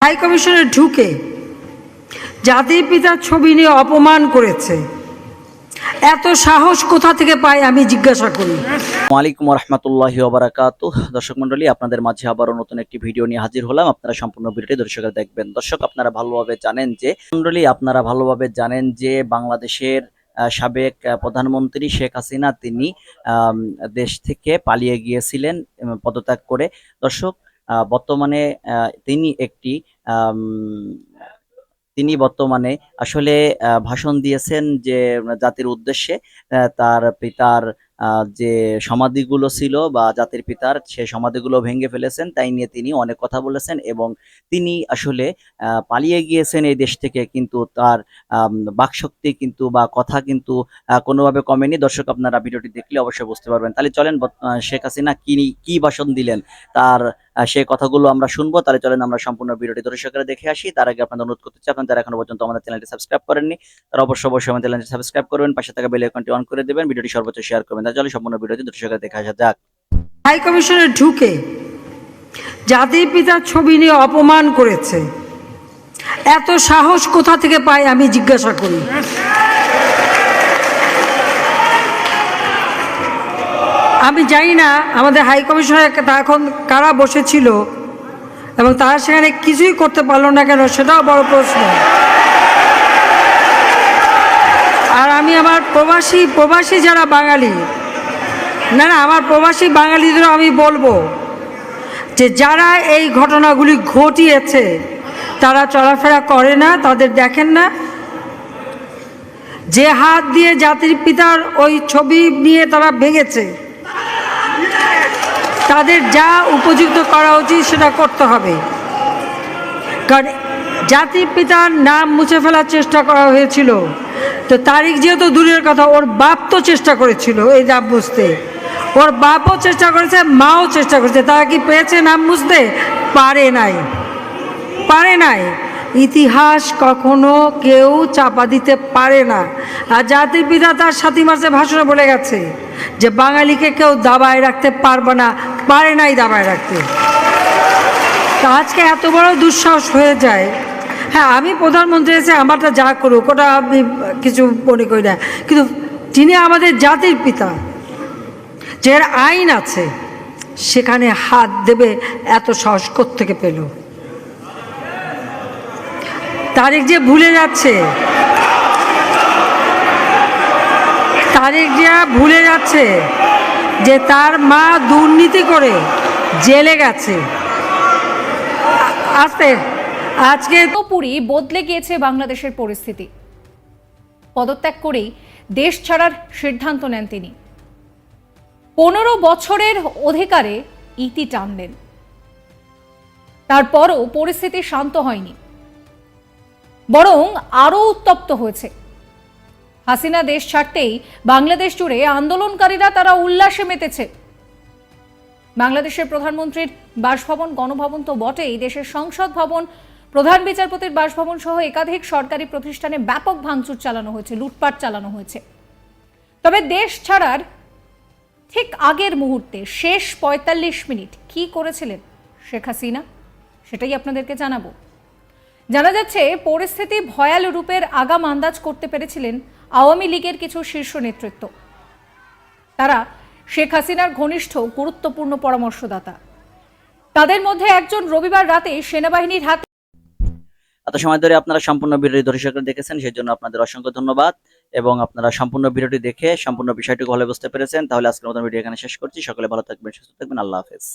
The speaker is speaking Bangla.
হাই কমিশনে ঢুকে জাতির পিতার ছবি নিয়ে অপমান করেছে, এত সাহস কোথা থেকে পায় আমি জিজ্ঞাসা করি। ওয়ালাইকুম রহমতুল্লাহি ওয়া বারাকাতুহু। দর্শক মন্ডলী, আপনাদের মাঝে আবারও নতুন একটি ভিডিও নিয়ে হাজির হলাম। আপনারা সম্পূর্ণ ভিডিওটি দর্শকরা দেখবেন। দর্শক, আপনারা ভালোভাবে জানেন যে বাংলাদেশের সাবেক প্রধানমন্ত্রী শেখ হাসিনা তিনি দেশ থেকে পালিয়ে গিয়েছিলেন পদত্যাগ করে। দর্শক, বর্তমানে তিনি একটি তিনি বর্তমানে আসলে ভাষণ দিয়েছেন যে জাতির উদ্দেশ্যে তার পিতার যে সমাধিগুলো ছিল বা জাতির পিতার সে সমাধিগুলো ভেঙে ফেলেছেন, তাই নিয়ে তিনি অনেক কথা বলেছেন এবং তিনি আসলে পালিয়ে গিয়েছেন এই দেশ থেকে, কিন্তু তার বাকশক্তি কিন্তু বা কথা কিন্তু কোনোভাবে কমেনি। দর্শক, আপনারা ভিডিওটি দেখলে অবশ্যই বুঝতে পারবেন। তাহলে চলেন শেখ হাসিনা কি ভাষণ দিলেন তার সে কথাগুলো আমরা শুনবো। তাহলে চলেন আমরা সম্পূর্ণ ভিডিওটি দর্শকরা দেখে আসি। তার আগে আপনাদের অনুরোধ করতে চাই, আপনারা যারা এখনো পর্যন্ত আমাদের চ্যানেলটি সাবস্ক্রাইব করেননি তারা অবশ্যই আমাদের চ্যানেলটি সাবস্ক্রাইব করবেন, পাশে থাকা বেল আইকনটি অন করে দেবেন, ভিডিওটি সর্বোচ্চ শেয়ার করবেন। তাহলে চলেন সম্পূর্ণ ভিডিওটি দর্শকরা দেখে আসা যাক। হাই কমিশনে ঢুকে জাতির পিতার ছবি নিয়ে অপমান করেছে, এত সাহস কোথা থেকে পায় আমি জিজ্ঞাসা করি। আমি জানি না আমাদের হাই কমিশনে এখন কারা বসেছিল এবং তারা সেখানে কিছুই করতে পারলো না কেন, সেটাও বড় প্রশ্ন। আর আমি আমার প্রবাসী যারা বাঙালি, না আমার প্রবাসী বাঙালিদেরও আমি বলবো যে যারা এই ঘটনাগুলি ঘটিয়েছে তারা চলাফেরা করে না, তাদের দেখেন না। যে হাত দিয়ে জাতির পিতার ওই ছবি নিয়ে তারা ভেঙেছে, তাদের যা উপযুক্ত করা উচিত সেটা করতে হবে। কারণ জাতির পিতার নাম মুছে ফেলার চেষ্টা করা হয়েছিল, তো তারিখ যেহেতু দূরের কথা, ওর বাপ তো চেষ্টা করেছিল এই নাম মুছতে, ওর বাপও চেষ্টা করেছে, মাও চেষ্টা করেছে। তারা কি পেয়েছে নাম মুছতে? পারে নাই। ইতিহাস কখনো কেউ চাপা দিতে পারে না। আর জাতির পিতা তার 7 মার্চে ভাষণে বলে গেছে যে বাঙালিকে কেউ দাবায় রাখতে পারবে না, পারে নাই দাবায় রাখতে। তা আজকে এত বড় দুঃসাহস হয়ে যায়। হ্যাঁ, আমি প্রধানমন্ত্রী এসে আমারটা যা করুক ওটা আমি কিছু মনে করি না, কিন্তু তিনি আমাদের জাতির পিতা, যে আইন আছে সেখানে হাত দেবে এত সাহস কোত্থেকে পেল? তারিখ যে ভুলে যাচ্ছে যে তার মা দুর্নীতি করে জেলে গেছে। আজকে পুরোপুরি বদলে গিয়েছে বাংলাদেশের পরিস্থিতি। পদত্যাগ করেই দেশ ছাড়ার সিদ্ধান্ত নেন তিনি। 15 বছরের অধিকারে ইতি টানলেন। তারপরও পরিস্থিতি শান্ত হয়নি, বরং আরো উত্তপ্ত হয়েছে। হাসিনা দেশ ছাড়তেই বাংলাদেশ জুড়ে আন্দোলনকারীরা তারা উল্লাসে মেতেছে। বাংলাদেশের প্রধানমন্ত্রীর বাসভবন, গণভবন তো বটেই, দেশের সংসদ ভবন, প্রধান বিচারপতির বাসভবন সহ একাধিক সরকারি প্রতিষ্ঠানে ব্যাপক ভাঙচুর চালানো হয়েছে, লুটপাট চালানো হয়েছে। তবে দেশ ছাড়ার ঠিক আগের মুহূর্তে শেষ 45 মিনিট কি করেছিলেন শেখ হাসিনা, সেটাই আপনাদেরকে জানাবো। জানা যাচ্ছে পরিস্থিতি ভয়াল রূপের আগাম আন্দাজ করতে পেরেছিলেন আওয়ামী লীগের কিছু শীর্ষ নেতৃত্ব। তারা শেখ হাসিনার ঘনিষ্ঠ গুরুত্বপূর্ণ পরামর্শদাতা। তাদের মধ্যে একজন রবিবার রাতে সেনাবাহিনীর হাতে। এত সময় ধরে আপনারা সম্পূর্ণ ভিডিওটি দর্শকরা দেখেছেন, সেই জন্য আপনাদের অসংখ্য ধন্যবাদ। এবং আপনারা সম্পূর্ণ ভিডিওটি দেখে সম্পূর্ণ বিষয়টি ভালো বুঝতে পেরেছেন। তাহলে আজকের মতো ভিডিও এখানে শেষ করছি। সকলে ভালো থাকবেন, সুস্থ থাকবেন। আল্লাহ হাফেজ।